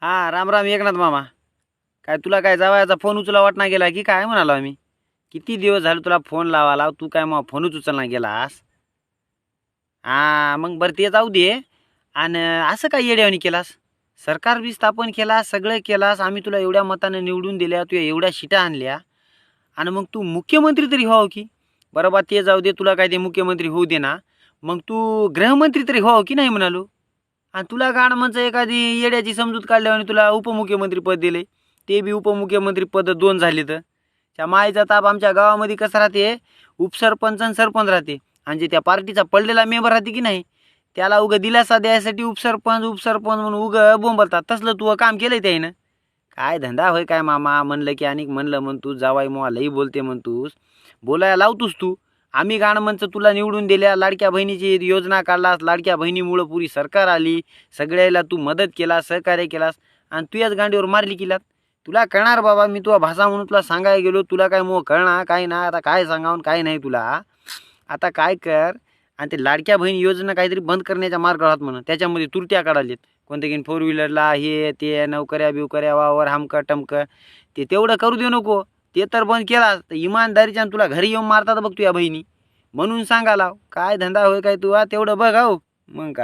हा, राम राम एकनाथ मामा. काय तुला काय जावयाचा फोन उचला वाटना गेला की काय म्हणालो आम्ही? किती दिवस झाले तुला फोन लावाला, तू काय मग फोनच उचलना गेलास? हा मग बरं ते जाऊ दे. आणि असं काय येड्यावानी केलास? सरकार बी स्थापन केलास, सगळं केलास, आम्ही तुला एवढ्या मतानं निवडून दिल्या, तू एवढ्या शिटा आणल्या, आणि मग तू मुख्यमंत्री तरी व्हावं की? बरोबर ते जाऊ दे, तुला काय ते मुख्यमंत्री होऊ दे ना. मग तू गृहमंत्री तरी व्हावं की नाही म्हणालो. आणि तुला गाण म्हणजे एखादी येड्याची समजूत काढल्यावर तुला उपमुख्यमंत्री पद दिले. ते बी उपमुख्यमंत्री पद दोन झाले. तर त्या माईचा ताप आमच्या गावामध्ये कसं राहते, उपसरपंच आणि सरपंच राहते. आणि जे त्या पार्टीचा पडलेला मेंबर राहते की नाही, त्याला उगं दिलासा द्यायसाठी उपसरपंच उपसरपंच म्हणून उगं बोंबलतात. तसलं तू काम केलंय त्याईनं. काय धंदा होय काय मामा? म्हणलं की आणि म्हणलं म्हणतूस, जावाई मोहा लई बोलते म्हणतूस, बोलायला लावतोस तू. आम्ही गाणमंच तुला निवडून दिल्या, लाडक्या बहिणीची योजना काढलास, लाडक्या बहिणीमुळं पुरी सरकार आली, सगळ्याला तू मदत केला, सहकार्य केलास, आणि तू याच गांडीवर मारली केलात. तुला कळणार बाबा, मी तुला भाषा म्हणून तुला सांगायला गेलो, तुला काय मोह कळणार काय ना. आता काय सांगावून काय नाही तुला. आता काय कर, आणि ते लाडक्या बहिणी योजना काहीतरी बंद करण्याच्या मार्गावर आहात म्हणून, त्याच्यामध्ये तुरट्या काढालेत. कोणत्या की 4 व्हीलरला हे ते नोकऱ्या बिवकऱ्या वावर हमकं टमकं, ते तेवढं करू देऊ नको. ते तर बंद केला तर इमानदारीच्या तुला घरी येऊन मारतात बघ तुझ्या बहिणी. म्हणून सांगाला काय धंदा होय काय तू, तेवढं बघ हो. मग काय.